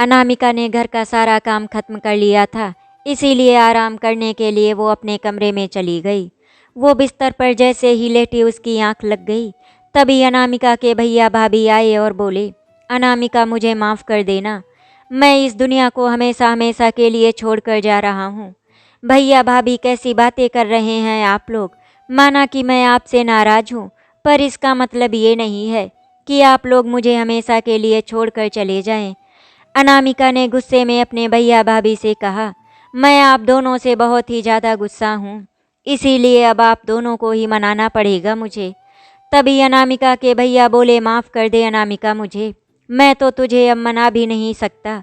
अनामिका ने घर का सारा काम खत्म कर लिया था, इसीलिए आराम करने के लिए वो अपने कमरे में चली गई। वो बिस्तर पर जैसे ही लेटी उसकी आंख लग गई, तभी अनामिका के भैया भाभी आए और बोले, अनामिका मुझे माफ़ कर देना, मैं इस दुनिया को हमेशा हमेशा के लिए छोड़कर जा रहा हूँ। भैया भाभी कैसी बातें कर रहे हैं आप लोग। माना कि मैं आपसे नाराज़ हूँ, पर इसका मतलब ये नहीं है कि आप लोग मुझे हमेशा के लिए छोड़कर चले जाएं। अनामिका ने गुस्से में अपने भैया भाभी से कहा, मैं आप दोनों से बहुत ही ज़्यादा गुस्सा हूँ, इसीलिए अब आप दोनों को ही मनाना पड़ेगा मुझे। तभी अनामिका के भैया बोले, माफ़ कर दे अनामिका मुझे, मैं तो तुझे अब मना भी नहीं सकता,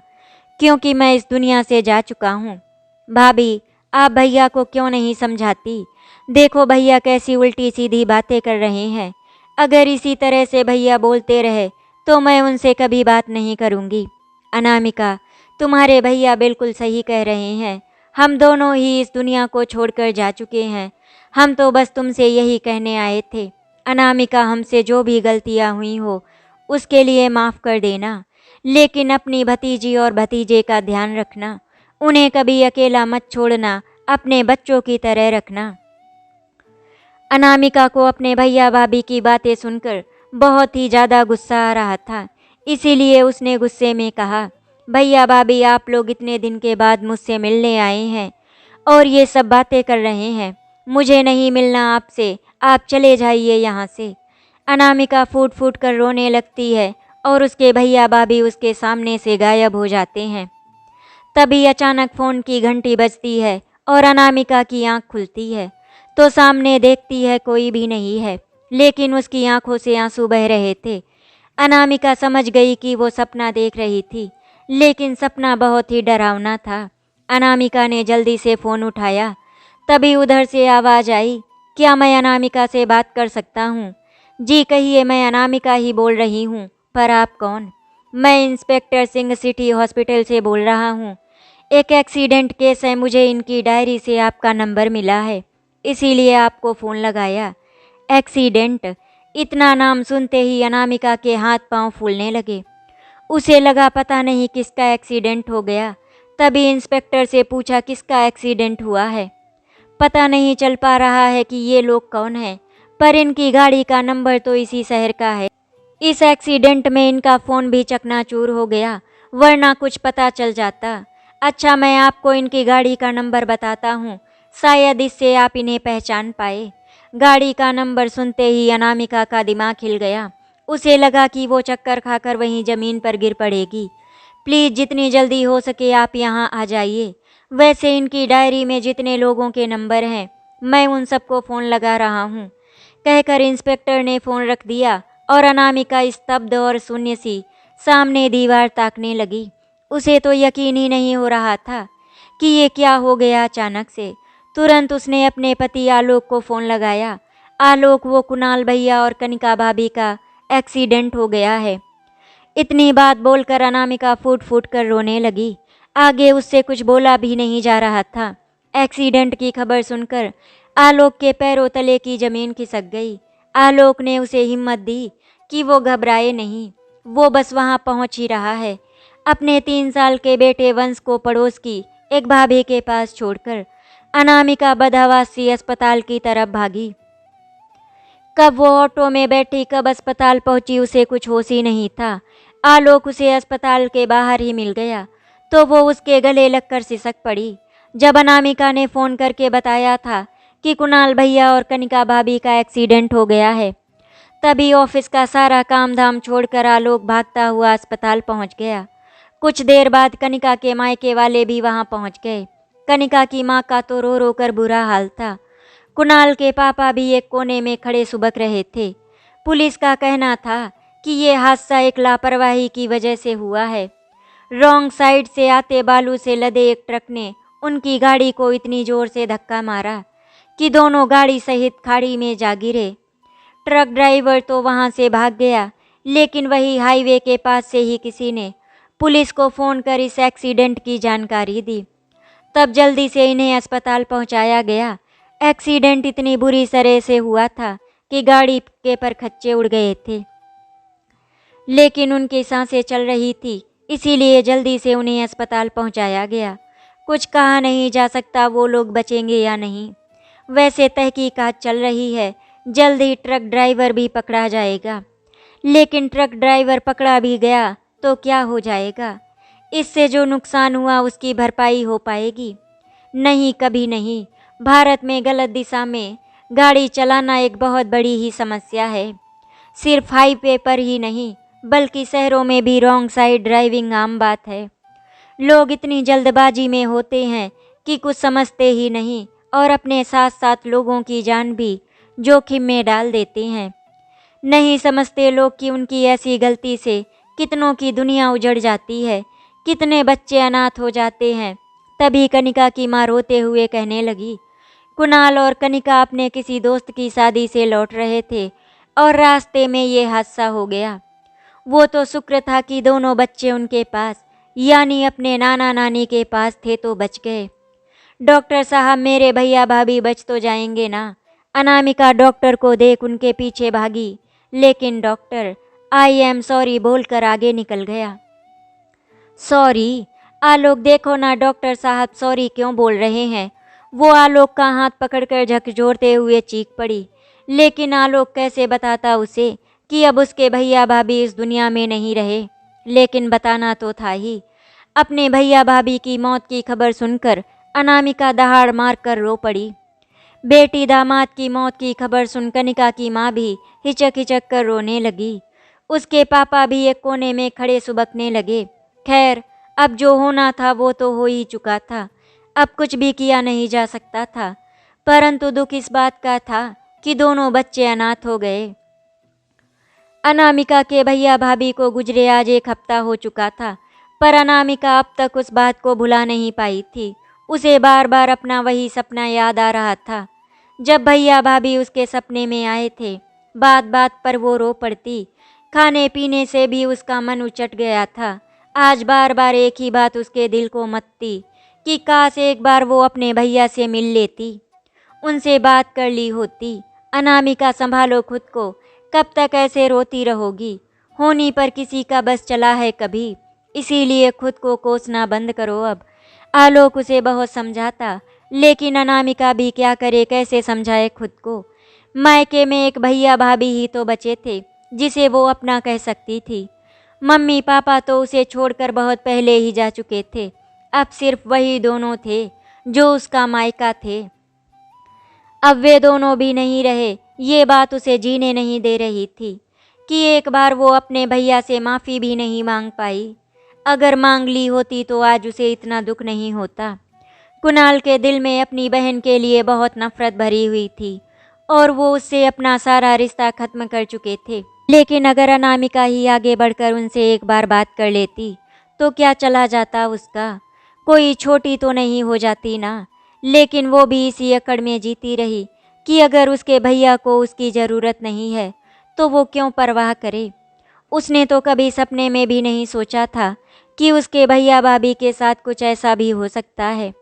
क्योंकि मैं इस दुनिया से जा चुका हूँ। भाभी, आप भैया को क्यों नहीं समझाती? देखो भैया कैसी उल्टी सीधी बातें कर रहे हैं। अगर इसी तरह से भैया बोलते रहे तो मैं उनसे कभी बात नहीं करूँगी। अनामिका, तुम्हारे भैया बिल्कुल सही कह रहे हैं, हम दोनों ही इस दुनिया को छोड़कर जा चुके हैं। हम तो बस तुमसे यही कहने आए थे। अनामिका, हमसे जो भी गलतियाँ हुई हो उसके लिए माफ़ कर देना, लेकिन अपनी भतीजी और भतीजे का ध्यान रखना, उन्हें कभी अकेला मत छोड़ना, अपने बच्चों की तरह रखना। अनामिका को अपने भैया भाभी की बातें सुनकर बहुत ही ज़्यादा गुस्सा आ रहा था, इसीलिए उसने गुस्से में कहा, भैया भाभी आप लोग इतने दिन के बाद मुझसे मिलने आए हैं और ये सब बातें कर रहे हैं, मुझे नहीं मिलना आपसे, आप चले जाइए यहाँ से। अनामिका फूट फूट कर रोने लगती है और उसके भैया भाभी उसके सामने से गायब हो जाते हैं। तभी अचानक फ़ोन की घंटी बजती है और अनामिका की आंख खुलती है तो सामने देखती है कोई भी नहीं है, लेकिन उसकी आंखों से आंसू बह रहे थे। अनामिका समझ गई कि वो सपना देख रही थी, लेकिन सपना बहुत ही डरावना था। अनामिका ने जल्दी से फ़ोन उठाया, तभी उधर से आवाज़ आई, क्या मैं अनामिका से बात कर सकता हूँ? जी कहिए, मैं अनामिका ही बोल रही हूँ, पर आप कौन? मैं इंस्पेक्टर सिंह सिटी हॉस्पिटल से बोल रहा हूँ। एक एक्सीडेंट केस है, मुझे इनकी डायरी से आपका नंबर मिला है, इसीलिए आपको फ़ोन लगाया। एक्सीडेंट? इतना नाम सुनते ही अनामिका के हाथ पांव फूलने लगे। उसे लगा पता नहीं किसका एक्सीडेंट हो गया। तभी इंस्पेक्टर से पूछा, किसका एक्सीडेंट हुआ है? पता नहीं चल पा रहा है कि ये लोग कौन हैं, पर इनकी गाड़ी का नंबर तो इसी शहर का है। इस एक्सीडेंट में इनका फ़ोन भी चकनाचूर हो गया, वरना कुछ पता चल जाता। अच्छा, मैं आपको इनकी गाड़ी का नंबर बताता हूँ, शायद इससे आप इन्हें पहचान पाए। गाड़ी का नंबर सुनते ही अनामिका का दिमाग हिल गया। उसे लगा कि वो चक्कर खाकर वहीं ज़मीन पर गिर पड़ेगी। प्लीज़ जितनी जल्दी हो सके आप यहाँ आ जाइए। वैसे इनकी डायरी में जितने लोगों के नंबर हैं, मैं उन सबको फ़ोन लगा रहा हूँ। कहकर इंस्पेक्टर ने फ़ोन रख दिया और अनामिका स्तब्ध और शून्य सी सामने दीवार ताकने लगी। उसे तो यकीन ही नहीं हो रहा था कि ये क्या हो गया अचानक से। तुरंत उसने अपने पति आलोक को फ़ोन लगाया। आलोक, वो कुणाल भैया और कनिका भाभी का एक्सीडेंट हो गया है। इतनी बात बोलकर अनामिका फूट फूट कर रोने लगी। आगे उससे कुछ बोला भी नहीं जा रहा था। एक्सीडेंट की खबर सुनकर आलोक के पैरों तले की ज़मीन खिसक गई। आलोक ने उसे हिम्मत दी कि वो घबराए नहीं, वो बस वहाँ पहुँच ही रहा है। अपने 3 साल के बेटे वंश को पड़ोस की एक भाभी के पास छोड़कर अनामिका बदहवासी अस्पताल की तरफ भागी। कब वो ऑटो में बैठी, कब अस्पताल पहुंची, उसे कुछ होश ही नहीं था। आलोक उसे अस्पताल के बाहर ही मिल गया तो वो उसके गले लगकर सिसक पड़ी। जब अनामिका ने फ़ोन करके बताया था कि कुणाल भैया और कनिका भाभी का एक्सीडेंट हो गया है, तभी ऑफिस का सारा काम धाम छोड़कर आलोक भागता हुआ अस्पताल पहुंच गया। कुछ देर बाद कनिका के मायके वाले भी वहां पहुंच गए। कनिका की माँ का तो रो रो कर बुरा हाल था। कुणाल के पापा भी एक कोने में खड़े सुबक रहे थे। पुलिस का कहना था कि ये हादसा एक लापरवाही की वजह से हुआ है। रॉन्ग साइड से आते बालू से लदे एक ट्रक ने उनकी गाड़ी को इतनी जोर से धक्का मारा कि दोनों गाड़ी सहित खाड़ी में जा गिरे। ट्रक ड्राइवर तो वहां से भाग गया, लेकिन वही हाईवे के पास से ही किसी ने पुलिस को फ़ोन कर इस एक्सीडेंट की जानकारी दी। तब जल्दी से इन्हें अस्पताल पहुंचाया गया। एक्सीडेंट इतनी बुरी तरह से हुआ था कि गाड़ी के परखच्चे उड़ गए थे, लेकिन उनकी सांसें चल रही थी, इसीलिए जल्दी से उन्हें अस्पताल पहुंचाया गया। कुछ कहा नहीं जा सकता वो लोग बचेंगे या नहीं। वैसे तहकीकात चल रही है, जल्द ही ट्रक ड्राइवर भी पकड़ा जाएगा। लेकिन ट्रक ड्राइवर पकड़ा भी गया तो क्या हो जाएगा? इससे जो नुकसान हुआ उसकी भरपाई हो पाएगी? नहीं, कभी नहीं। भारत में गलत दिशा में गाड़ी चलाना एक बहुत बड़ी ही समस्या है। सिर्फ हाईवे पर ही नहीं बल्कि शहरों में भी रॉन्ग साइड ड्राइविंग आम बात है। लोग इतनी जल्दबाजी में होते हैं कि कुछ समझते ही नहीं और अपने साथ साथ लोगों की जान भी जोखिम में डाल देते हैं। नहीं समझते लोग कि उनकी ऐसी गलती से कितनों की दुनिया उजड़ जाती है, कितने बच्चे अनाथ हो जाते हैं। तभी कनिका की माँ रोते हुए कहने लगी, कुणाल और कनिका अपने किसी दोस्त की शादी से लौट रहे थे और रास्ते में ये हादसा हो गया। वो तो शुक्र था कि दोनों बच्चे उनके पास यानी अपने नाना नानी के पास थे तो बच गए। डॉक्टर साहब, मेरे भैया भाभी बच तो जाएंगे ना? अनामिका डॉक्टर को देख उनके पीछे भागी, लेकिन डॉक्टर आई एम सॉरी बोलकर आगे निकल गया। सॉरी? आलोक देखो ना, डॉक्टर साहब सॉरी क्यों बोल रहे हैं? वो आलोक का हाथ पकड़कर झकझोरते हुए चीख पड़ी। लेकिन आलोक कैसे बताता उसे कि अब उसके भैया भाभी इस दुनिया में नहीं रहे? लेकिन बताना तो था ही। अपने भैया भाभी की मौत की खबर सुनकर अनामिका दहाड़ मारकर रो पड़ी। बेटी दामाद की मौत की खबर सुन कनिका की माँ भी हिचक हिचक कर रोने लगी। उसके पापा भी एक कोने में खड़े सुबकने लगे। खैर, अब जो होना था वो तो हो ही चुका था, अब कुछ भी किया नहीं जा सकता था। परंतु दुख इस बात का था कि दोनों बच्चे अनाथ हो गए। अनामिका के भैया भाभी को गुजरे आज 1 हफ्ता हो चुका था, पर अनामिका अब तक उस बात को भुला नहीं पाई थी। उसे बार बार अपना वही सपना याद आ रहा था। जब भैया भाभी उसके सपने में आए थे, बात बात पर वो रो पड़ती। खाने पीने से भी उसका मन उचट गया था। आज बार बार एक ही बात उसके दिल को मत्ती कि काश एक बार वो अपने भैया से मिल लेती, उनसे बात कर ली होती। अनामिका, संभालो खुद को, कब तक ऐसे रोती रहोगी? होनी पर किसी का बस चला है कभी, इसीलिए खुद को कोसना बंद करो अब। आलोक उसे बहुत समझाता, लेकिन अनामिका भी क्या करे, कैसे समझाए खुद को। मायके में एक भैया भाभी ही तो बचे थे जिसे वो अपना कह सकती थी। मम्मी पापा तो उसे छोड़कर बहुत पहले ही जा चुके थे। अब सिर्फ वही दोनों थे जो उसका मायका थे। अब वे दोनों भी नहीं रहे, ये बात उसे जीने नहीं दे रही थी कि एक बार वो अपने भैया से माफ़ी भी नहीं मांग पाई। अगर मांग ली होती तो आज उसे इतना दुख नहीं होता। कुणाल के दिल में अपनी बहन के लिए बहुत नफरत भरी हुई थी और वो उससे अपना सारा रिश्ता खत्म कर चुके थे। लेकिन अगर अनामिका ही आगे बढ़कर उनसे एक बार बात कर लेती तो क्या चला जाता उसका? कोई छोटी तो नहीं हो जाती ना। लेकिन वो भी इसी अकड़ में जीती रही कि अगर उसके भैया को उसकी ज़रूरत नहीं है तो वो क्यों परवाह करे। उसने तो कभी सपने में भी नहीं सोचा था कि उसके भैया भाभी के साथ कुछ ऐसा भी हो सकता है।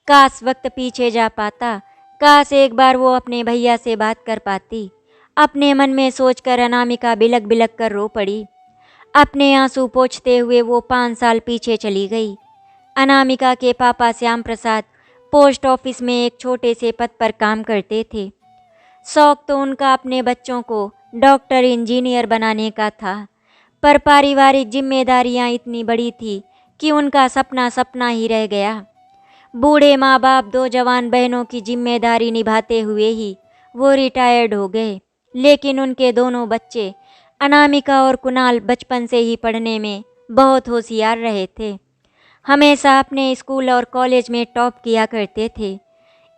काश वक्त पीछे जा पाता, काश एक बार वो अपने भैया से बात कर पाती। अपने मन में सोचकर अनामिका बिलक बिलक कर रो पड़ी। अपने आंसू पोंछते हुए वो 5 साल पीछे चली गई। अनामिका के पापा श्याम प्रसाद पोस्ट ऑफिस में एक छोटे से पद पर काम करते थे। शौक तो उनका अपने बच्चों को डॉक्टर इंजीनियर बनाने का था, पर पारिवारिक जिम्मेदारियां इतनी बड़ी थी कि उनका सपना सपना ही रह गया। बूढ़े माँ बाप 2 जवान बहनों की जिम्मेदारी निभाते हुए ही वो रिटायर्ड हो गए। लेकिन उनके दोनों बच्चे अनामिका और कुणाल बचपन से ही पढ़ने में बहुत होशियार रहे थे। हमेशा अपने स्कूल और कॉलेज में टॉप किया करते थे।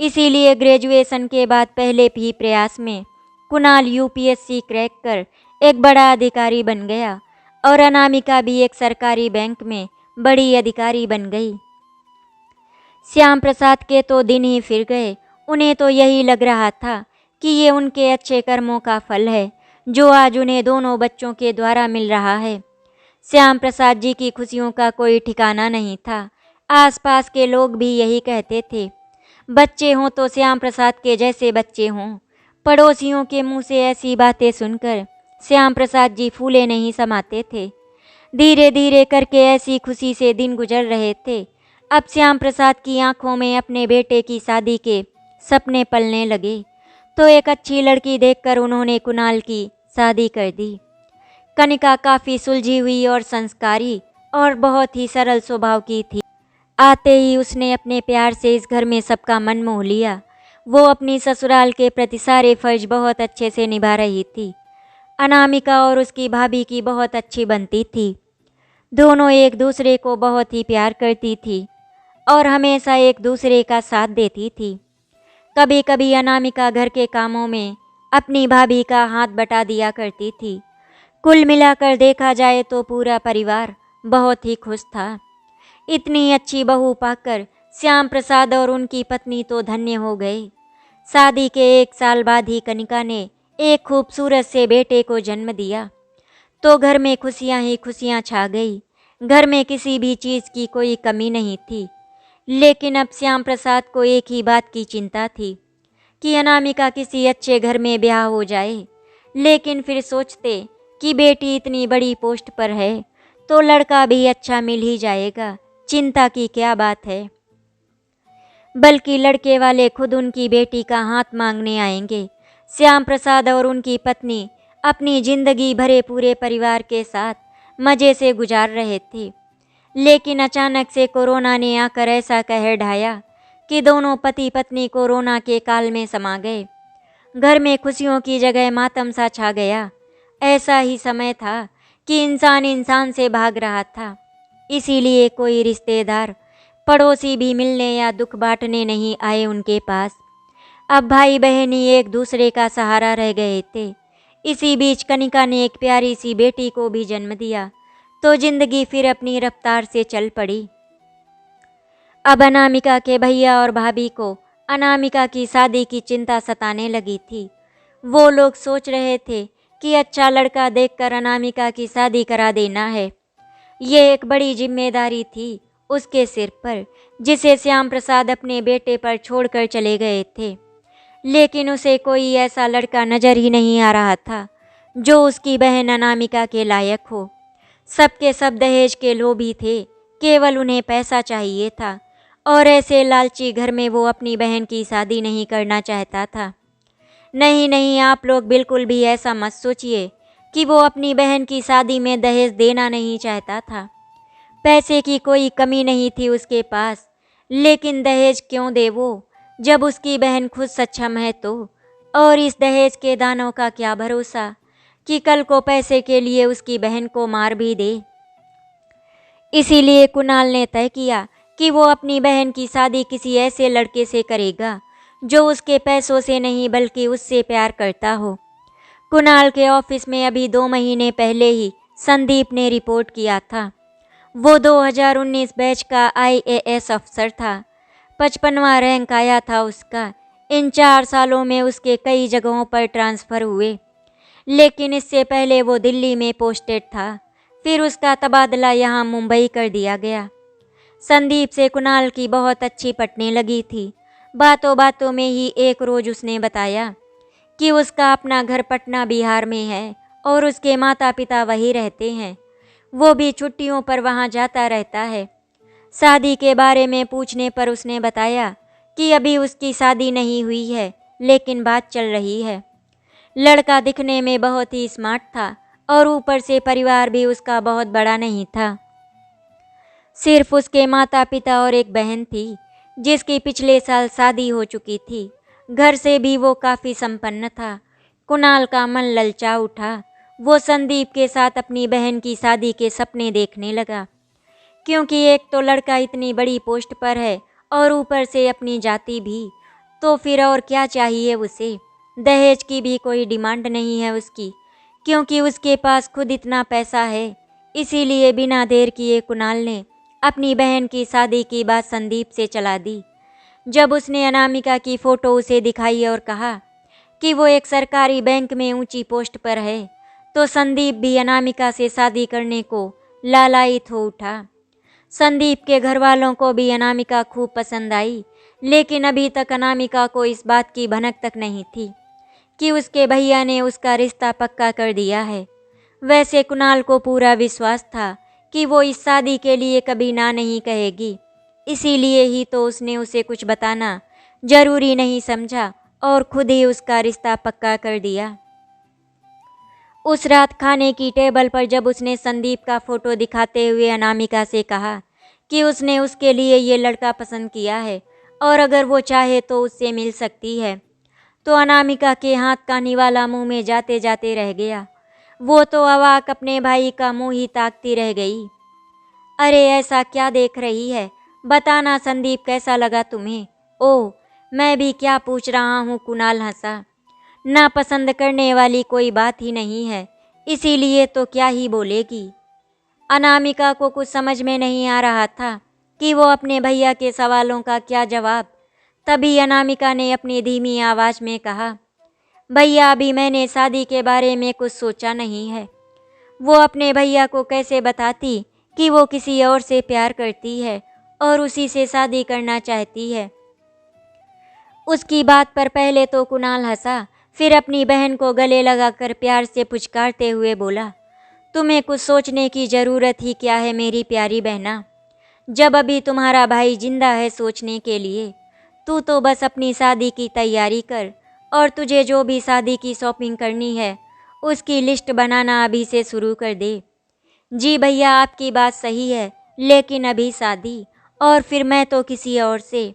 इसीलिए ग्रेजुएशन के बाद पहले ही प्रयास में कुणाल यूपीएससी क्रैक कर एक बड़ा अधिकारी बन गया और अनामिका भी एक सरकारी बैंक में बड़ी अधिकारी बन गई। श्याम प्रसाद के तो दिन ही फिर गए। उन्हें तो यही लग रहा था कि ये उनके अच्छे कर्मों का फल है जो आज उन्हें दोनों बच्चों के द्वारा मिल रहा है। श्याम प्रसाद जी की खुशियों का कोई ठिकाना नहीं था। आसपास के लोग भी यही कहते थे, बच्चे हों तो श्याम प्रसाद के जैसे बच्चे हों। पड़ोसियों के मुंह से ऐसी बातें सुनकर श्याम प्रसाद जी फूले नहीं समाते थे। धीरे धीरे करके ऐसी खुशी से दिन गुजर रहे थे। अब श्याम प्रसाद की आंखों में अपने बेटे की शादी के सपने पलने लगे, तो एक अच्छी लड़की देखकर उन्होंने कुणाल की शादी कर दी। कनिका काफ़ी सुलझी हुई और संस्कारी और बहुत ही सरल स्वभाव की थी। आते ही उसने अपने प्यार से इस घर में सबका मन मोह लिया। वो अपनी ससुराल के प्रति सारे फर्ज बहुत अच्छे से निभा रही थी। अनामिका और उसकी भाभी की बहुत अच्छी बनती थी। दोनों एक दूसरे को बहुत ही प्यार करती थी और हमेशा एक दूसरे का साथ देती थी। कभी कभी अनामिका घर के कामों में अपनी भाभी का हाथ बटा दिया करती थी। कुल मिलाकर देखा जाए तो पूरा परिवार बहुत ही खुश था। इतनी अच्छी बहू पाकर श्याम प्रसाद और उनकी पत्नी तो धन्य हो गए। शादी के 1 साल बाद ही कनिका ने एक खूबसूरत से बेटे को जन्म दिया, तो घर में खुशियां ही खुशियां छा गई। घर में किसी भी चीज़ की कोई कमी नहीं थी। लेकिन अब श्याम प्रसाद को एक ही बात की चिंता थी कि अनामिका किसी अच्छे घर में ब्याह हो जाए। लेकिन फिर सोचते कि बेटी इतनी बड़ी पोस्ट पर है तो लड़का भी अच्छा मिल ही जाएगा, चिंता की क्या बात है। बल्कि लड़के वाले खुद उनकी बेटी का हाथ मांगने आएंगे। श्याम प्रसाद और उनकी पत्नी अपनी जिंदगी भरे पूरे परिवार के साथ मज़े से गुजार रहे थे। लेकिन अचानक से कोरोना ने आकर ऐसा कहर ढाया कि दोनों पति पत्नी कोरोना के काल में समा गए। घर में खुशियों की जगह मातम सा छा गया। ऐसा ही समय था कि इंसान इंसान से भाग रहा था, इसीलिए कोई रिश्तेदार पड़ोसी भी मिलने या दुख बांटने नहीं आए उनके पास। अब भाई बहन ही एक दूसरे का सहारा रह गए थे। इसी बीच कनिका ने एक प्यारी सी बेटी को भी जन्म दिया, तो जिंदगी फिर अपनी रफ्तार से चल पड़ी। अब अनामिका के भैया और भाभी को अनामिका की शादी की चिंता सताने लगी थी। वो लोग सोच रहे थे कि अच्छा लड़का देखकर अनामिका की शादी करा देना है। ये एक बड़ी जिम्मेदारी थी उसके सिर पर, जिसे श्याम प्रसाद अपने बेटे पर छोड़कर चले गए थे। लेकिन उसे कोई ऐसा लड़का नजर ही नहीं आ रहा था जो उसकी बहन अनामिका के लायक हो। सबके सब दहेज के लोभी थे, केवल उन्हें पैसा चाहिए था और ऐसे लालची घर में वो अपनी बहन की शादी नहीं करना चाहता था। नहीं नहीं, आप लोग बिल्कुल भी ऐसा मत सोचिए कि वो अपनी बहन की शादी में दहेज देना नहीं चाहता था। पैसे की कोई कमी नहीं थी उसके पास, लेकिन दहेज क्यों दे वो जब उसकी बहन खुद सक्षम है तो। और इस दहेज के दानों का क्या भरोसा कि कल को पैसे के लिए उसकी बहन को मार भी दे। इसीलिए कुणाल ने तय किया कि वो अपनी बहन की शादी किसी ऐसे लड़के से करेगा जो उसके पैसों से नहीं बल्कि उससे प्यार करता हो। कुणाल के ऑफिस में अभी 2 महीने पहले ही संदीप ने रिपोर्ट किया था। वो 2019 बैच का IAS अफसर था। 55वां रैंक आया था उसका। इन 4 सालों में उसके कई जगहों पर ट्रांसफ़र हुए, लेकिन इससे पहले वो दिल्ली में पोस्टेड था। फिर उसका तबादला यहाँ मुंबई कर दिया गया। संदीप से कुणाल की बहुत अच्छी पटने लगी थी। बातों बातों में ही एक रोज़ उसने बताया कि उसका अपना घर पटना बिहार में है और उसके माता पिता वहीं रहते हैं। वो भी छुट्टियों पर वहाँ जाता रहता है। शादी के बारे में पूछने पर उसने बताया कि अभी उसकी शादी नहीं हुई है, लेकिन बात चल रही है। लड़का दिखने में बहुत ही स्मार्ट था और ऊपर से परिवार भी उसका बहुत बड़ा नहीं था। सिर्फ उसके माता पिता और एक बहन थी जिसकी पिछले साल शादी हो चुकी थी। घर से भी वो काफ़ी संपन्न था। कुणाल का मन ललचा उठा। वो संदीप के साथ अपनी बहन की शादी के सपने देखने लगा, क्योंकि एक तो लड़का इतनी बड़ी पोस्ट पर है और ऊपर से अपनी जाति भी, तो फिर और क्या चाहिए उसे। दहेज की भी कोई डिमांड नहीं है उसकी, क्योंकि उसके पास खुद इतना पैसा है। इसीलिए बिना देर किए कुणाल ने अपनी बहन की शादी की बात संदीप से चला दी। जब उसने अनामिका की फ़ोटो उसे दिखाई और कहा कि वो एक सरकारी बैंक में ऊंची पोस्ट पर है, तो संदीप भी अनामिका से शादी करने को लालायित हो उठा। संदीप के घर वालों को भी अनामिका खूब पसंद आई, लेकिन अभी तक अनामिका को इस बात की भनक तक नहीं थी कि उसके भैया ने उसका रिश्ता पक्का कर दिया है। वैसे कुणाल को पूरा विश्वास था कि वो इस शादी के लिए कभी ना नहीं कहेगी। इसीलिए ही तो उसने उसे कुछ बताना जरूरी नहीं समझा और खुद ही उसका रिश्ता पक्का कर दिया। उस रात खाने की टेबल पर जब उसने संदीप का फोटो दिखाते हुए अनामिका से कहा कि उसने उसके लिए ये लड़का पसंद किया है और अगर वो चाहे तो उससे मिल सकती है, तो अनामिका के हाथ का निवाला मुंह में जाते जाते रह गया। वो तो अवाक अपने भाई का मुंह ही ताकती रह गई। अरे ऐसा क्या देख रही है, बताना संदीप, कैसा लगा तुम्हें? ओह, मैं भी क्या पूछ रहा हूँ, कुणाल हंसा। ना पसंद करने वाली कोई बात ही नहीं है, इसीलिए तो क्या ही बोलेगी। अनामिका को कुछ समझ में नहीं आ रहा था कि वो अपने भैया के सवालों का क्या जवाब। तभी अनामिका ने अपनी धीमी आवाज में कहा, भैया अभी मैंने शादी के बारे में कुछ सोचा नहीं है। वो अपने भैया को कैसे बताती कि वो किसी और से प्यार करती है और उसी से शादी करना चाहती है। उसकी बात पर पहले तो कुणाल हंसा, फिर अपनी बहन को गले लगाकर प्यार से पुचकारते हुए बोला, तुम्हें कुछ सोचने की ज़रूरत ही क्या है मेरी प्यारी बहना, जब अभी तुम्हारा भाई जिंदा है सोचने के लिए। तू तो बस अपनी शादी की तैयारी कर और तुझे जो भी शादी की शॉपिंग करनी है उसकी लिस्ट बनाना अभी से शुरू कर दे। जी भैया, आपकी बात सही है, लेकिन अभी शादी और फिर मैं तो किसी और से।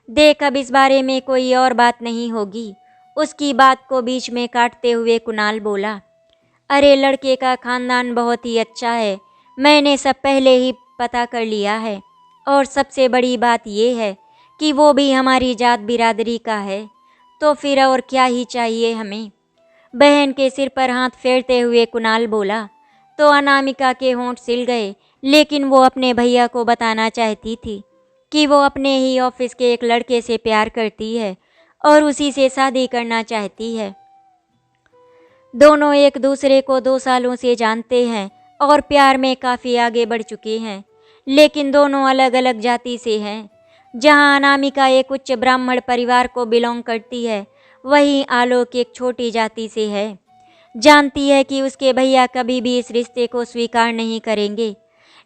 देख, अब इस बारे में कोई और बात नहीं होगी। उसकी बात को बीच में काटते हुए कुणाल बोला, अरे लड़के का खानदान बहुत ही अच्छा है, मैंने सब पहले ही पता कर लिया है और सबसे बड़ी बात यह है कि वो भी हमारी जात बिरादरी का है, तो फिर और क्या ही चाहिए हमें। बहन के सिर पर हाथ फेरते हुए कुणाल बोला तो अनामिका के होंठ सिल गए, लेकिन वो अपने भैया को बताना चाहती थी कि वो अपने ही ऑफिस के एक लड़के से प्यार करती है और उसी से शादी करना चाहती है। दोनों एक दूसरे को 2 सालों से जानते हैं और प्यार में काफ़ी आगे बढ़ चुके हैं, लेकिन दोनों अलग अलग जाति से हैं। जहां अनामिका एक उच्च ब्राह्मण परिवार को बिलोंग करती है, वहीं आलोक एक छोटी जाति से है। जानती है कि उसके भैया कभी भी इस रिश्ते को स्वीकार नहीं करेंगे,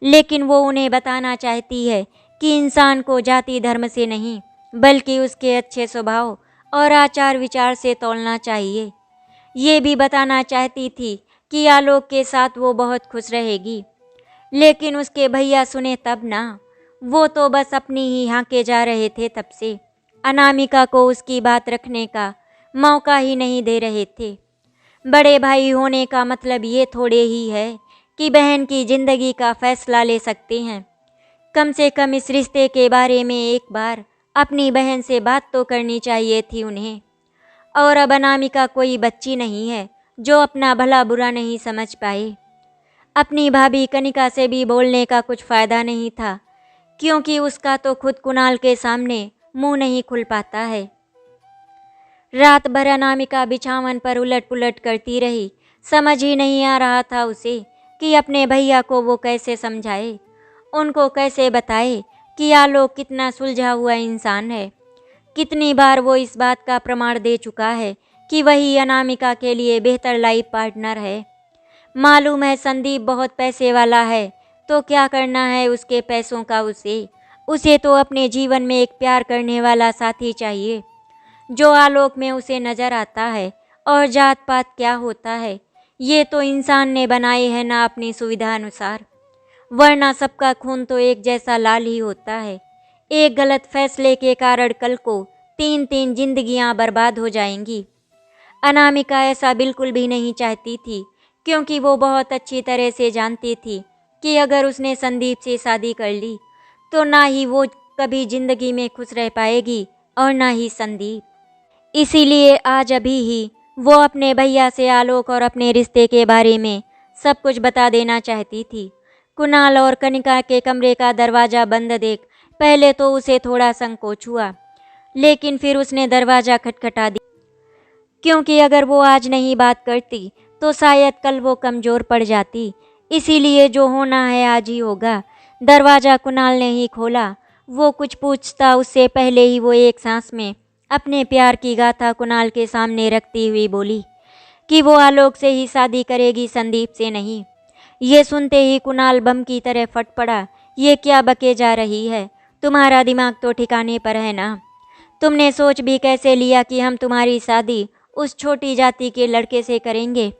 लेकिन वो उन्हें बताना चाहती है कि इंसान को जाति धर्म से नहीं बल्कि उसके अच्छे स्वभाव और आचार विचार से तौलना चाहिए। ये भी बताना चाहती थी कि आलोक के साथ वो बहुत खुश रहेगी, लेकिन उसके भैया सुने तब ना। वो तो बस अपनी ही हाँके जा रहे थे तब से, अनामिका को उसकी बात रखने का मौका ही नहीं दे रहे थे। बड़े भाई होने का मतलब ये थोड़े ही है कि बहन की जिंदगी का फैसला ले सकते हैं। कम से कम इस रिश्ते के बारे में एक बार अपनी बहन से बात तो करनी चाहिए थी उन्हें। और अब अनामिका कोई बच्ची नहीं है जो अपना भला बुरा नहीं समझ पाए। अपनी भाभी कनिका से भी बोलने का कुछ फ़ायदा नहीं था, क्योंकि उसका तो खुद कुणाल के सामने मुंह नहीं खुल पाता है। रात भर अनामिका बिछावन पर उलट पुलट करती रही। समझ ही नहीं आ रहा था उसे कि अपने भैया को वो कैसे समझाए, उनको कैसे बताए कि आलोक कितना सुलझा हुआ इंसान है। कितनी बार वो इस बात का प्रमाण दे चुका है कि वही अनामिका के लिए बेहतर लाइफ पार्टनर है। मालूम है संदीप बहुत पैसे वाला है, तो क्या करना है उसके पैसों का उसे तो अपने जीवन में एक प्यार करने वाला साथी चाहिए, जो आलोक में उसे नज़र आता है। और जात पात क्या होता है, ये तो इंसान ने बनाए है ना अपनी सुविधा अनुसार, वरना सबका खून तो एक जैसा लाल ही होता है। एक गलत फैसले के कारण कल को 3 जिंदगियां बर्बाद हो जाएंगी। अनामिका ऐसा बिल्कुल भी नहीं चाहती थी, क्योंकि वो बहुत अच्छी तरह से जानती थी कि अगर उसने संदीप से शादी कर ली तो ना ही वो कभी जिंदगी में खुश रह पाएगी और ना ही संदीप। इसीलिए आज अभी ही वो अपने भैया से आलोक और अपने रिश्ते के बारे में सब कुछ बता देना चाहती थी। कुणाल और कनिका के कमरे का दरवाज़ा बंद देख पहले तो उसे थोड़ा संकोच हुआ, लेकिन फिर उसने दरवाज़ा खटखटा दिया, क्योंकि अगर वो आज नहीं बात करती तो शायद कल वो कमज़ोर पड़ जाती। इसीलिए जो होना है आज ही होगा। दरवाज़ा कुणाल ने ही खोला। वो कुछ पूछता उससे पहले ही वो एक सांस में अपने प्यार की गाथा कुणाल के सामने रखती हुई बोली कि वो आलोक से ही शादी करेगी, संदीप से नहीं। ये सुनते ही कुणाल बम की तरह फट पड़ा। ये क्या बके जा रही है? तुम्हारा दिमाग तो ठिकाने पर है ना? तुमने सोच भी कैसे लिया कि हम तुम्हारी शादी उस छोटी जाति के लड़के से करेंगे?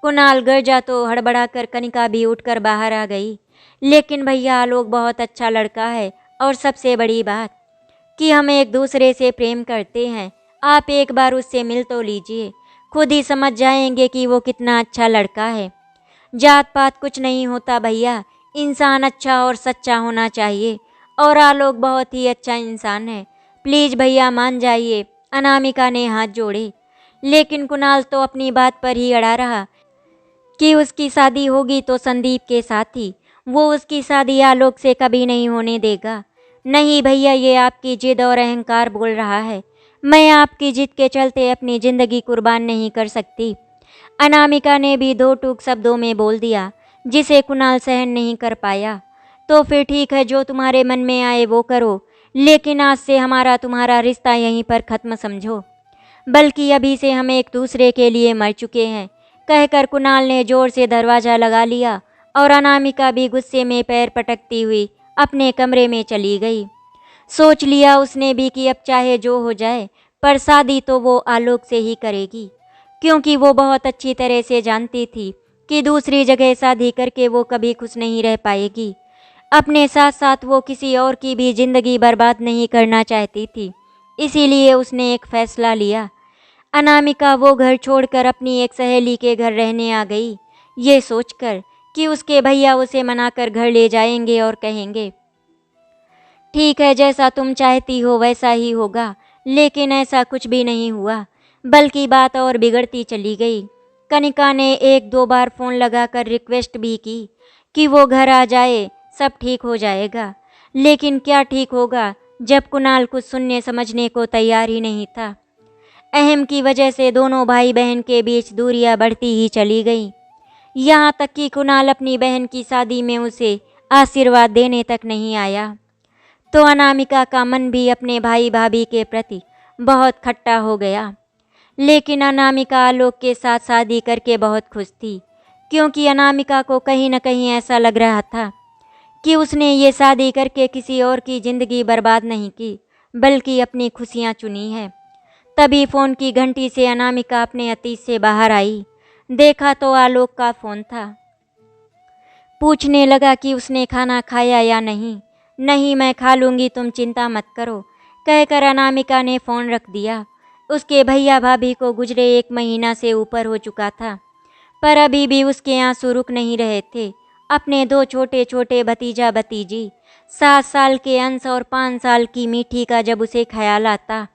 कुणाल गरजा तो हड़बड़ाकर कनिका भी उठकर बाहर आ गई। लेकिन भैया आलोक बहुत अच्छा लड़का है, और सबसे बड़ी बात कि हम एक दूसरे से प्रेम करते हैं। आप एक बार उससे मिल तो लीजिए, खुद ही समझ जाएंगे कि वो कितना अच्छा लड़का है। जात पात कुछ नहीं होता भैया, इंसान अच्छा और सच्चा होना चाहिए, और आलोक बहुत ही अच्छा इंसान है। प्लीज भैया मान जाइए। अनामिका ने हाथ जोड़े। लेकिन कुणाल तो अपनी बात पर ही अड़ा रहा कि उसकी शादी होगी तो संदीप के साथ ही। वो उसकी शादी आलोक से कभी नहीं होने देगा। नहीं भैया, ये आपकी जिद और अहंकार बोल रहा है। मैं आपकी जिद के चलते अपनी जिंदगी कुर्बान नहीं कर सकती। अनामिका ने भी दो टूक शब्दों में बोल दिया, जिसे कुणाल सहन नहीं कर पाया। तो फिर ठीक है, जो तुम्हारे मन में आए वो करो, लेकिन आज से हमारा तुम्हारा रिश्ता यहीं पर खत्म समझो। बल्कि अभी से हम एक दूसरे के लिए मर चुके हैं, कहकर कुणाल ने जोर से दरवाज़ा लगा लिया, और अनामिका भी गुस्से में पैर पटकती हुई अपने कमरे में चली गई। सोच लिया उसने भी कि अब चाहे जो हो जाए, पर शादी तो वो आलोक से ही करेगी, क्योंकि वो बहुत अच्छी तरह से जानती थी कि दूसरी जगह शादी करके वो कभी खुश नहीं रह पाएगी। अपने साथ साथ वो किसी और की भी जिंदगी बर्बाद नहीं करना चाहती थी। इसीलिए उसने एक फैसला लिया। अनामिका वो घर छोड़कर अपनी एक सहेली के घर रहने आ गई, ये सोचकर कि उसके भैया उसे मनाकर घर ले जाएंगे और कहेंगे, ठीक है, जैसा तुम चाहती हो वैसा ही होगा। लेकिन ऐसा कुछ भी नहीं हुआ, बल्कि बात और बिगड़ती चली गई। कनिका ने एक दो बार फ़ोन लगाकर रिक्वेस्ट भी की कि वो घर आ जाए, सब ठीक हो जाएगा। लेकिन क्या ठीक होगा जब कुणाल कुछ सुनने समझने को तैयार ही नहीं था। अहम की वजह से दोनों भाई बहन के बीच दूरियां बढ़ती ही चली गईं। यहाँ तक कि कुणाल अपनी बहन की शादी में उसे आशीर्वाद देने तक नहीं आया। तो अनामिका का मन भी अपने भाई भाभी के प्रति बहुत खट्टा हो गया। लेकिन अनामिका आलोक के साथ शादी करके बहुत खुश थी, क्योंकि अनामिका को कहीं न कहीं ऐसा लग रहा था कि उसने ये शादी करके किसी और की ज़िंदगी बर्बाद नहीं की, बल्कि अपनी खुशियाँ चुनी है। तभी फ़ोन की घंटी से अनामिका अपने अतीत से बाहर आई। देखा तो आलोक का फ़ोन था। पूछने लगा कि उसने खाना खाया या नहीं। नहीं, मैं खा लूँगी, तुम चिंता मत करो, कहकर अनामिका ने फ़ोन रख दिया। उसके भैया भाभी को गुजरे 1 महीना से ऊपर हो चुका था, पर अभी भी उसके आंसू रुक नहीं रहे थे। अपने 2 छोटे छोटे भतीजा भतीजी, 7 साल के अंश और 5 साल की मीठी का जब उसे ख्याल आता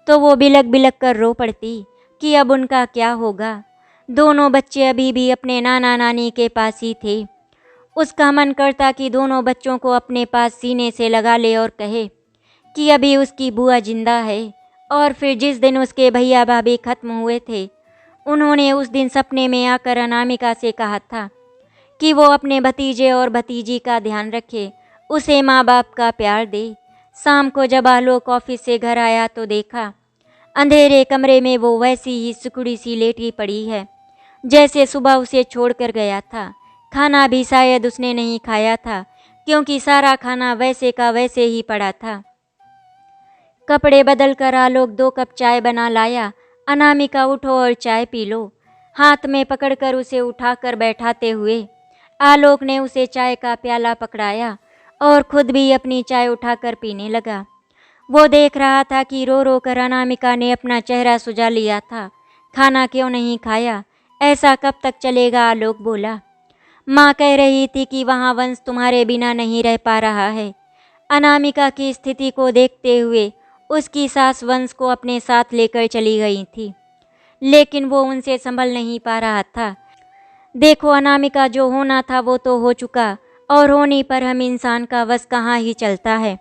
तो वो बिलक बिलक कर रो पड़ती कि अब उनका क्या होगा। दोनों बच्चे अभी भी अपने नाना नानी के पास ही थे। उसका मन करता कि दोनों बच्चों को अपने पास सीने से लगा ले और कहे कि अभी उसकी बुआ जिंदा है। और फिर जिस दिन उसके भैया भाभी खत्म हुए थे, उन्होंने उस दिन सपने में आकर अनामिका से कहा था कि वो अपने भतीजे और भतीजी का ध्यान रखे, उसे माँ बाप का प्यार दे। शाम को जब आलोक ऑफिस से घर आया तो देखा अंधेरे कमरे में वो वैसी ही सिकुड़ी सी लेटी पड़ी है जैसे सुबह उसे छोड़कर गया था। खाना भी शायद उसने नहीं खाया था, क्योंकि सारा खाना वैसे का वैसे ही पड़ा था। कपड़े बदल कर आलोक 2 कप चाय बना लाया। अनामिका, उठो और चाय पी लो, हाथ में पकड़कर उसे उठाकर बैठाते हुए आलोक ने उसे चाय का प्याला पकड़ाया और खुद भी अपनी चाय उठाकर पीने लगा। वो देख रहा था कि रो रो कर अनामिका ने अपना चेहरा सुजा लिया था। खाना क्यों नहीं खाया? ऐसा कब तक चलेगा? आलोक बोला। माँ कह रही थी कि वहाँ वंश तुम्हारे बिना नहीं रह पा रहा है। अनामिका की स्थिति को देखते हुए उसकी सास वंश को अपने साथ लेकर चली गई थी, लेकिन वो उनसे संभल नहीं पा रहा था। देखो अनामिका, जो होना था वो तो हो चुका, और होने पर हम इंसान का वश कहाँ ही चलता है।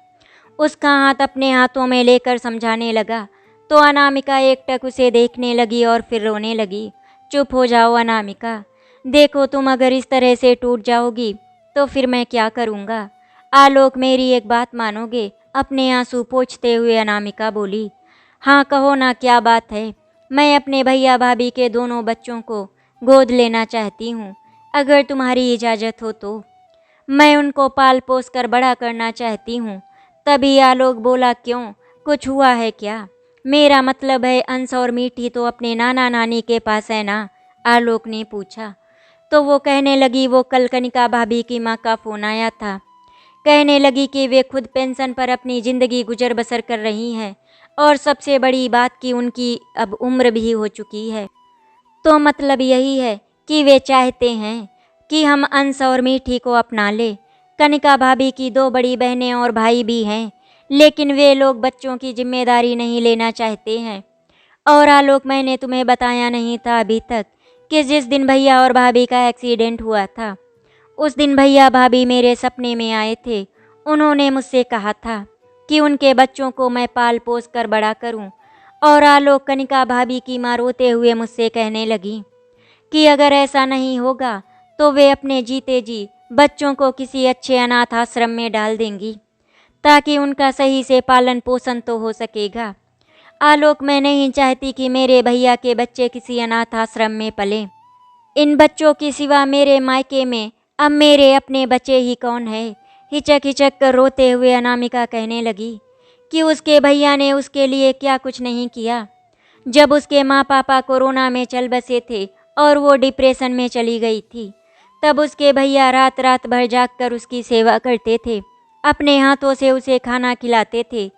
उसका हाथ अपने हाथों में लेकर समझाने लगा तो अनामिका एकटक उसे देखने लगी और फिर रोने लगी। चुप हो जाओ अनामिका, देखो तुम अगर इस तरह से टूट जाओगी तो फिर मैं क्या करूँगा। आलोक, मेरी एक बात मानोगे? अपने आंसू पोंछते हुए अनामिका बोली। हाँ कहो ना, क्या बात है? मैं अपने भैया भाभी के दोनों बच्चों को गोद लेना चाहती हूँ। अगर तुम्हारी इजाज़त हो तो मैं उनको पाल पोस कर बड़ा करना चाहती हूँ। तभी आलोक बोला, क्यों, कुछ हुआ है क्या? मेरा मतलब है अंश और मीठी तो अपने नाना नानी के पास है ना? आलोक ने पूछा। तो वो कहने लगी, वो कल कनिका भाभी की माँ का फ़ोन आया था। कहने लगी कि वे खुद पेंशन पर अपनी ज़िंदगी गुजर बसर कर रही हैं और सबसे बड़ी बात कि उनकी अब उम्र भी हो चुकी है। तो मतलब यही है कि वे चाहते हैं कि हम अंश और मीठी को अपना ले। कनिका भाभी की 2 बड़ी बहनें और भाई भी हैं, लेकिन वे लोग बच्चों की जिम्मेदारी नहीं लेना चाहते हैं। और आलोक, मैंने तुम्हें बताया नहीं था अभी तक कि जिस दिन भैया और भाभी का एक्सीडेंट हुआ था, उस दिन भैया भाभी मेरे सपने में आए थे। उन्होंने मुझसे कहा था कि उनके बच्चों को मैं पाल पोस कर बड़ा करूं। और आलोक, कनिका भाभी की माँ रोते हुए मुझसे कहने लगी कि अगर ऐसा नहीं होगा तो वे अपने जीते जी बच्चों को किसी अच्छे अनाथ आश्रम में डाल देंगी, ताकि उनका सही से पालन पोषण तो हो सकेगा। आलोक, मैं नहीं चाहती कि मेरे भैया के बच्चे किसी अनाथ आश्रम में पलें। इन बच्चों के सिवा मेरे मायके में अब मेरे अपने बच्चे ही कौन है? हिचक हिचक कर रोते हुए अनामिका कहने लगी कि उसके भैया ने उसके लिए क्या कुछ नहीं किया। जब उसके माँ पापा कोरोना में चल बसे थे और वो डिप्रेशन में चली गई थी, तब उसके भैया रात रात भर जागकर उसकी सेवा करते थे, अपने हाथों से उसे खाना खिलाते थे।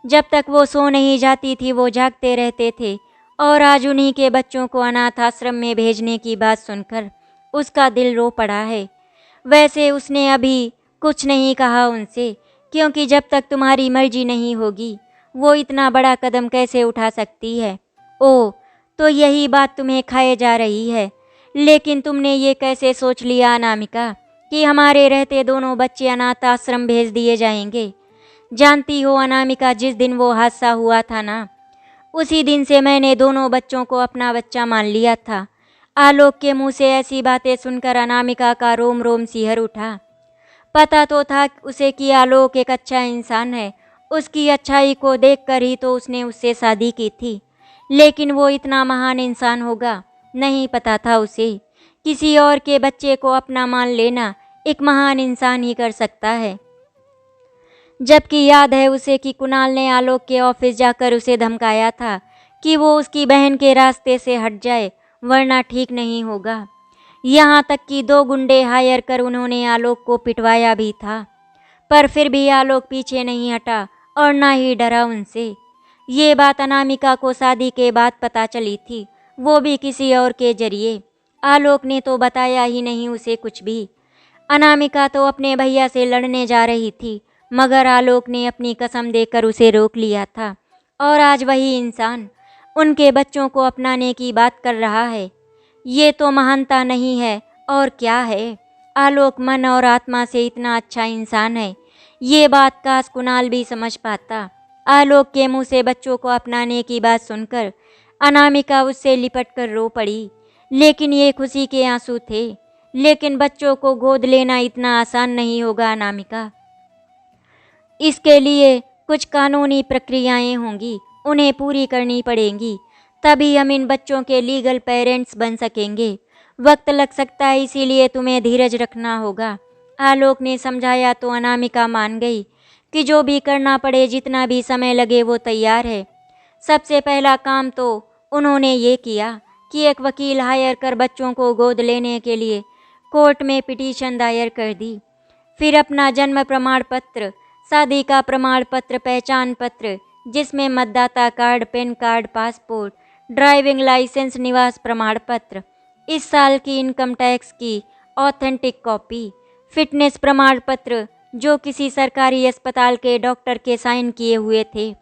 जब तक वो सो नहीं जाती थी वो जागते रहते थे। और आज उन्हीं के बच्चों को अनाथ आश्रम में भेजने की बात सुनकर उसका दिल रो पड़ा है। वैसे उसने अभी कुछ नहीं कहा उनसे, क्योंकि जब तक तुम्हारी मर्जी नहीं होगी वो इतना बड़ा कदम कैसे उठा सकती है। ओह, तो यही बात तुम्हें खाए जा रही है। लेकिन तुमने ये कैसे सोच लिया अनामिका कि हमारे रहते दोनों बच्चे अनाथ आश्रम भेज दिए जाएंगे? जानती हो अनामिका, जिस दिन वो हादसा हुआ था ना, उसी दिन से मैंने दोनों बच्चों को अपना बच्चा मान लिया था। आलोक के मुंह से ऐसी बातें सुनकर अनामिका का रोम रोम सिहर उठा। पता तो था उसे कि आलोक एक अच्छा इंसान है, उसकी अच्छाई को देखकर ही तो उसने उससे शादी की थी। लेकिन वो इतना महान इंसान होगा, नहीं पता था उसे। किसी और के बच्चे को अपना मान लेना एक महान इंसान ही कर सकता है। जबकि याद है उसे कि कुणाल ने आलोक के ऑफिस जाकर उसे धमकाया था कि वो उसकी बहन के रास्ते से हट जाए, वरना ठीक नहीं होगा। यहाँ तक कि 2 गुंडे हायर कर उन्होंने आलोक को पिटवाया भी था। पर फिर भी आलोक पीछे नहीं हटा और ना ही डरा उनसे। ये बात अनामिका को शादी के बाद पता चली थी, वो भी किसी और के जरिए। आलोक ने तो बताया ही नहीं उसे कुछ भी। अनामिका तो अपने भैया से लड़ने जा रही थी, मगर आलोक ने अपनी कसम देकर उसे रोक लिया था। और आज वही इंसान उनके बच्चों को अपनाने की बात कर रहा है। ये तो महानता नहीं है और क्या है? आलोक मन और आत्मा से इतना अच्छा इंसान है। ये बात काश कुणाल भी समझ पाता। आलोक के मुंह से बच्चों को अपनाने की बात सुनकर अनामिका उससे लिपट कर रो पड़ी। लेकिन ये खुशी के आंसू थे। लेकिन बच्चों को गोद लेना इतना आसान नहीं होगा अनामिका। इसके लिए कुछ कानूनी प्रक्रियाएं होंगी, उन्हें पूरी करनी पड़ेंगी, तभी हम इन बच्चों के लीगल पेरेंट्स बन सकेंगे। वक्त लग सकता है, इसीलिए तुम्हें धीरज रखना होगा। आलोक ने समझाया तो अनामिका मान गई कि जो भी करना पड़े, जितना भी समय लगे वो तैयार है। सबसे पहला काम तो उन्होंने ये किया कि एक वकील हायर कर बच्चों को गोद लेने के लिए कोर्ट में पिटीशन दायर कर दी। फिर अपना जन्म प्रमाण पत्र, शादी का प्रमाण पत्र, पहचान पत्र जिसमें मतदाता card, PAN card, passport, driving licence, निवास प्रमाण पत्र, इस साल की इनकम टैक्स की ऑथेंटिक कॉपी, फिटनेस प्रमाण पत्र जो किसी सरकारी अस्पताल के डॉक्टर के साइन किए हुए थे,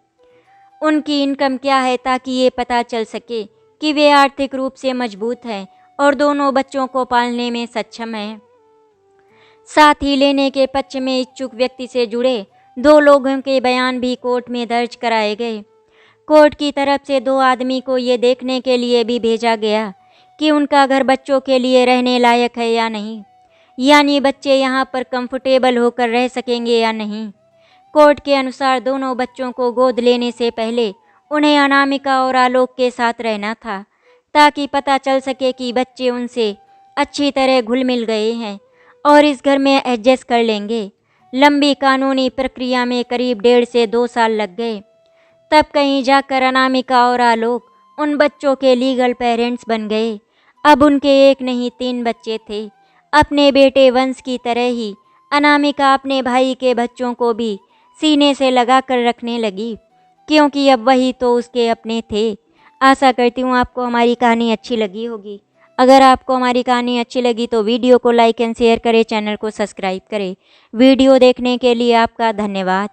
उनकी इनकम क्या है ताकि ये पता चल सके कि वे आर्थिक रूप से मजबूत हैं और दोनों बच्चों को पालने में सक्षम हैं। साथ ही लेने के पक्ष में इच्छुक व्यक्ति से जुड़े 2 लोगों के बयान भी कोर्ट में दर्ज कराए गए। कोर्ट की तरफ से 2 आदमी को ये देखने के लिए भी भेजा गया कि उनका घर बच्चों के लिए रहने लायक है या नहीं, यानी बच्चे यहाँ पर कंफर्टेबल होकर रह सकेंगे या नहीं। कोर्ट के अनुसार दोनों बच्चों को गोद लेने से पहले उन्हें अनामिका और आलोक के साथ रहना था, ताकि पता चल सके कि बच्चे उनसे अच्छी तरह घुल मिल गए हैं और इस घर में एडजस्ट कर लेंगे। लंबी कानूनी प्रक्रिया में करीब 1.5 से 2 साल लग गए। तब कहीं जाकर अनामिका और आलोक उन बच्चों के लीगल पेरेंट्स बन गए। अब उनके एक नहीं 3 बच्चे थे। अपने बेटे वंश की तरह ही अनामिका अपने भाई के बच्चों को भी सीने से लगा कर रखने लगी, क्योंकि अब वही तो उसके अपने थे। आशा करती हूँ आपको हमारी कहानी अच्छी लगी होगी। अगर आपको हमारी कहानी अच्छी लगी तो वीडियो को लाइक एंड शेयर करें, चैनल को सब्सक्राइब करें। वीडियो देखने के लिए आपका धन्यवाद।